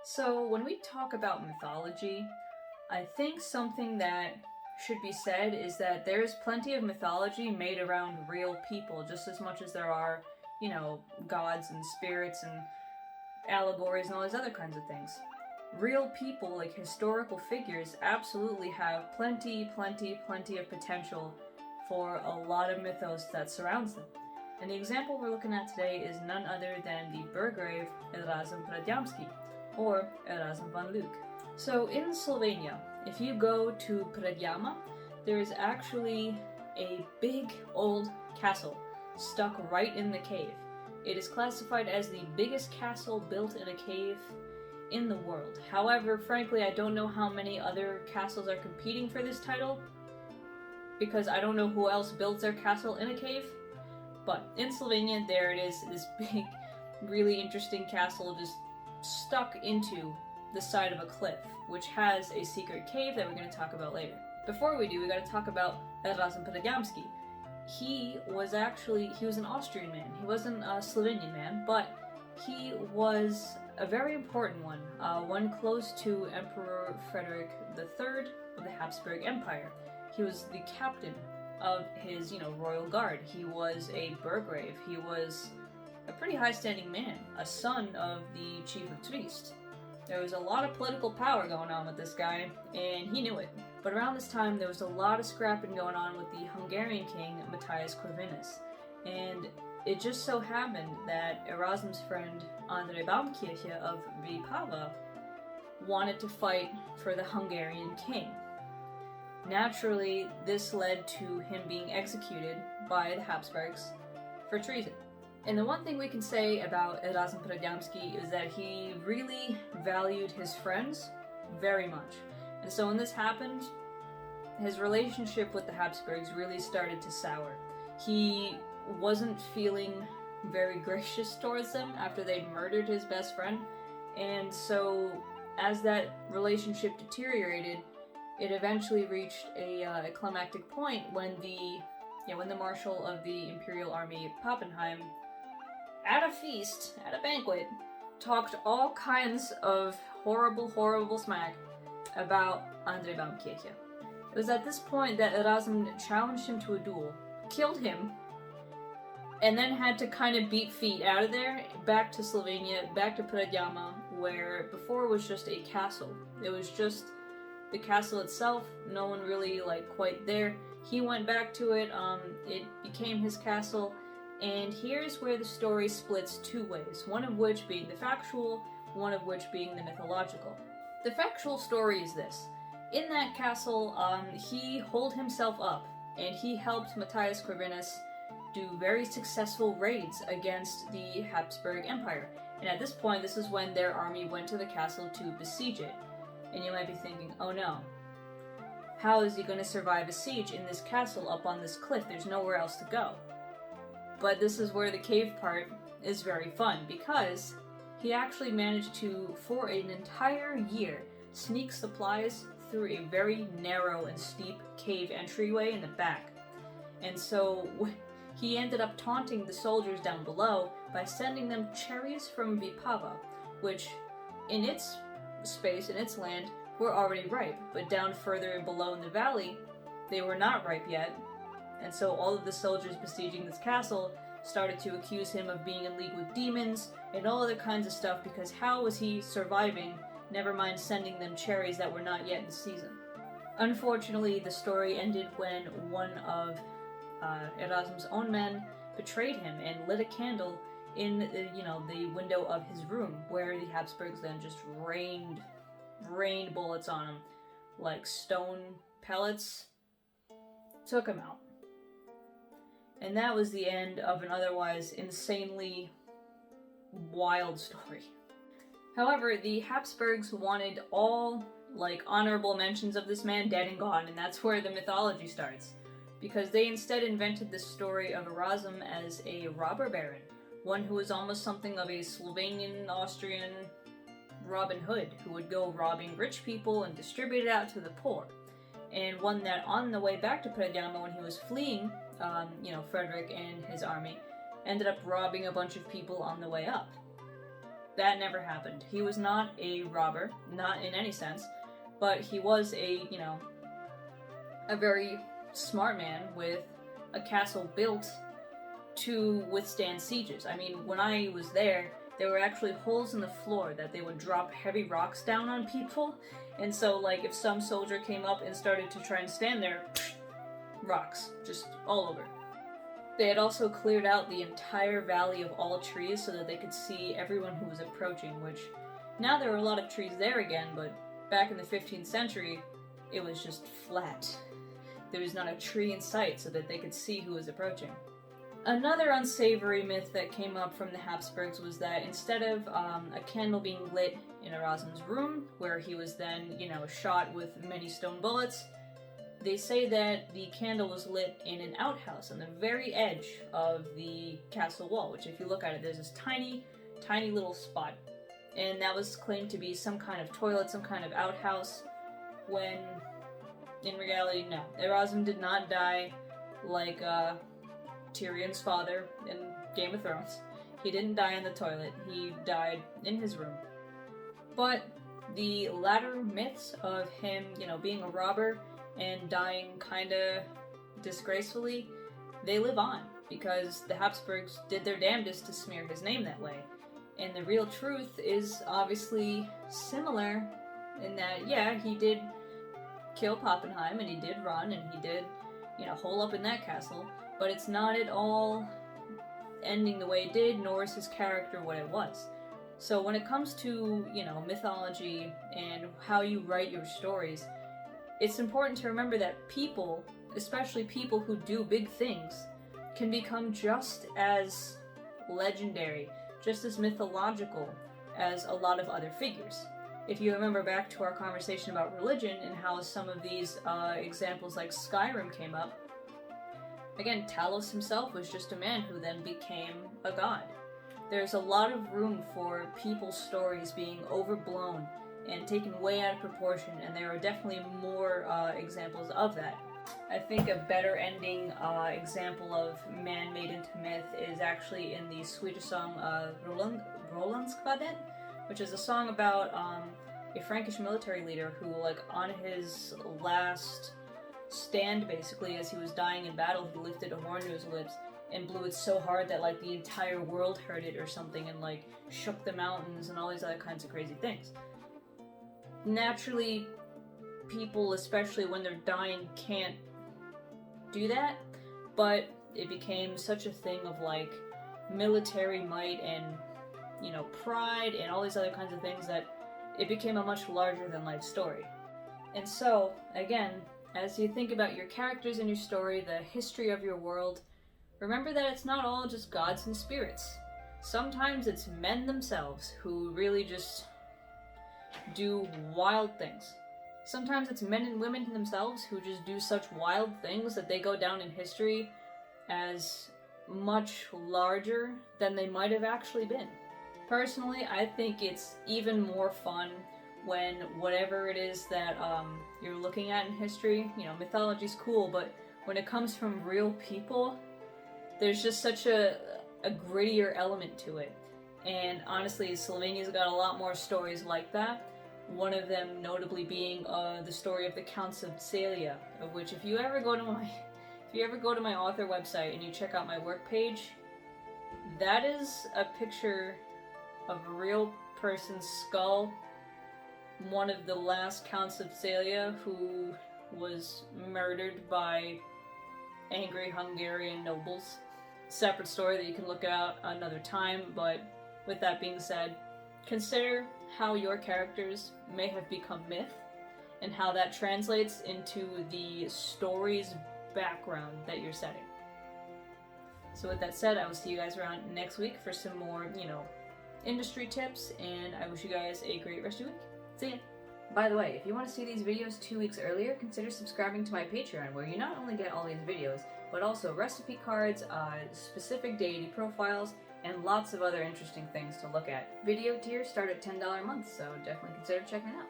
So, when we talk about mythology, I think something that should be said is that there's plenty of mythology made around real people, just as much as there are, gods and spirits and allegories and all these other kinds of things. Real people, like historical figures, absolutely have plenty of potential for a lot of mythos that surrounds them. And the example we're looking at today is none other than the Burgrave Erazem Predjamski, or Erazem von Lueg. So in Slovenia, if you go to Predjama, there is actually a big old castle stuck right in the cave. It is classified as the biggest castle built in a cave in the world. However, frankly, I don't know how many other castles are competing for this title, because I don't know who else builds their castle in a cave. But in Slovenia, there it is, this big, really interesting castle just stuck into the side of a cliff, which has a secret cave that we're going to talk about later. Before we do, we got to talk about Erazem Predjamski. He was an Austrian man. He wasn't a Slovenian man, but he was a very important one close to Emperor Frederick III of the Hapsburg Empire. He was the captain of his, royal guard. He was a burgrave. He was a pretty high-standing man, a son of the chief of Trieste. There was a lot of political power going on with this guy, and he knew it. But around this time, there was a lot of scrapping going on with the Hungarian king, Matthias Corvinus. And it just so happened that Erazem's friend, Andrei Baumkirche of Vipava, wanted to fight for the Hungarian king. Naturally, this led to him being executed by the Hapsburgs for treason. And the one thing we can say about Erazem Predjamski is that he really valued his friends very much. And so when this happened, his relationship with the Habsburgs really started to sour. He wasn't feeling very gracious towards them after they'd murdered his best friend. And so as that relationship deteriorated, it eventually reached a climactic point when the Marshal of the Imperial Army, Pappenheim, at a feast, at a banquet, talked all kinds of horrible smack about Andrei Baumkirche. It was at this point that Erazem challenged him to a duel, killed him, and then had to kind of beat feet out of there, back to Slovenia, back to Predjama, where before it was just a castle. It was just the castle itself, no one really quite there. He went back to it, it became his castle, and here's where the story splits two ways, one of which being the factual, one of which being the mythological. The factual story is this. In that castle, he holed himself up, and he helped Matthias Corvinus do very successful raids against the Hapsburg Empire. And at this point, this is when their army went to the castle to besiege it. And you might be thinking, oh no, how is he going to survive a siege in this castle up on this cliff? There's nowhere else to go. But this is where the cave part is very fun, because he actually managed to, for an entire year, sneak supplies through a very narrow and steep cave entryway in the back. And so he ended up taunting the soldiers down below by sending them cherries from Vipava, which in its space, in its land, were already ripe, but down further and below in the valley, they were not ripe yet. And so all of the soldiers besieging this castle started to accuse him of being in league with demons and all other kinds of stuff, because how was he surviving, never mind sending them cherries that were not yet in season. Unfortunately, the story ended when one of Erazem's own men betrayed him and lit a candle in the window of his room, where the Habsburgs then just rained bullets on him like stone pellets, took him out. And that was the end of an otherwise insanely wild story. However, the Habsburgs wanted all honorable mentions of this man dead and gone, and that's where the mythology starts, because they instead invented the story of Erazem as a robber baron, one who was almost something of a Slovenian, Austrian Robin Hood, who would go robbing rich people and distribute it out to the poor. And one that on the way back to Predjama, when he was fleeing, Frederick and his army, ended up robbing a bunch of people on the way up. That never happened. He was not a robber, not in any sense, but he was a very smart man with a castle built to withstand sieges. I mean, when I was there were actually holes in the floor that they would drop heavy rocks down on people, and so, like, if some soldier came up and started to try and stand there, rocks, just all over. They had also cleared out the entire valley of all trees so that they could see everyone who was approaching, which, now there were a lot of trees there again, but back in the 15th century, it was just flat. There was not a tree in sight so that they could see who was approaching. Another unsavory myth that came up from the Hapsburgs was that instead of a candle being lit in Erazem's room, where he was then, shot with many stone bullets, they say that the candle was lit in an outhouse on the very edge of the castle wall, which if you look at it, there's this tiny, tiny little spot. And that was claimed to be some kind of toilet, some kind of outhouse, when in reality, no. Erazem did not die like Tyrion's father in Game of Thrones. He didn't die in the toilet, he died in his room. But the latter myths of him, being a robber and dying kinda disgracefully, they live on, because the Habsburgs did their damnedest to smear his name that way. And the real truth is obviously similar in that, yeah, he did kill Pappenheim, and he did run, and he did, hole up in that castle, but it's not at all ending the way it did, nor is his character what it was. So when it comes to, mythology and how you write your stories, it's important to remember that people, especially people who do big things, can become just as legendary, just as mythological as a lot of other figures. If you remember back to our conversation about religion and how some of these examples like Skyrim came up, again, Talos himself was just a man who then became a god. There's a lot of room for people's stories being overblown and taken way out of proportion, and there are definitely more examples of that. I think a better ending example of man made into myth is actually in the Swedish song Rolandskvadet, which is a song about a Frankish military leader who, on his last stand, basically, as he was dying in battle, he lifted a horn to his lips and blew it so hard that, the entire world heard it or something, and, shook the mountains and all these other kinds of crazy things. Naturally, people, especially when they're dying, can't do that, but it became such a thing of, military might and, pride and all these other kinds of things that it became a much larger-than-life story. And so, again, as you think about your characters in your story, the history of your world, remember that it's not all just gods and spirits. Sometimes it's men themselves who really just do wild things. Sometimes it's men and women themselves who just do such wild things that they go down in history as much larger than they might have actually been. Personally, I think it's even more fun when whatever it is that you're looking at in history, mythology's cool, but when it comes from real people, there's just such a grittier element to it. And honestly, Slovenia's got a lot more stories like that. One of them notably being the story of the Counts of Celia, of which if you ever go to my author website and you check out my work page, that is a picture of a real person's skull, one of the last Counts of Celia who was murdered by angry Hungarian nobles. Separate story that you can look at another time, but with that being said, consider how your characters may have become myth and how that translates into the story's background that you're setting. So with that said, I will see you guys around next week for some more, industry tips, and I wish you guys a great rest of your week. See ya! By the way, if you want to see these videos 2 weeks earlier, consider subscribing to my Patreon, where you not only get all these videos, but also recipe cards, specific deity profiles, and lots of other interesting things to look at. Video tiers start at $10 a month, so definitely consider checking it out.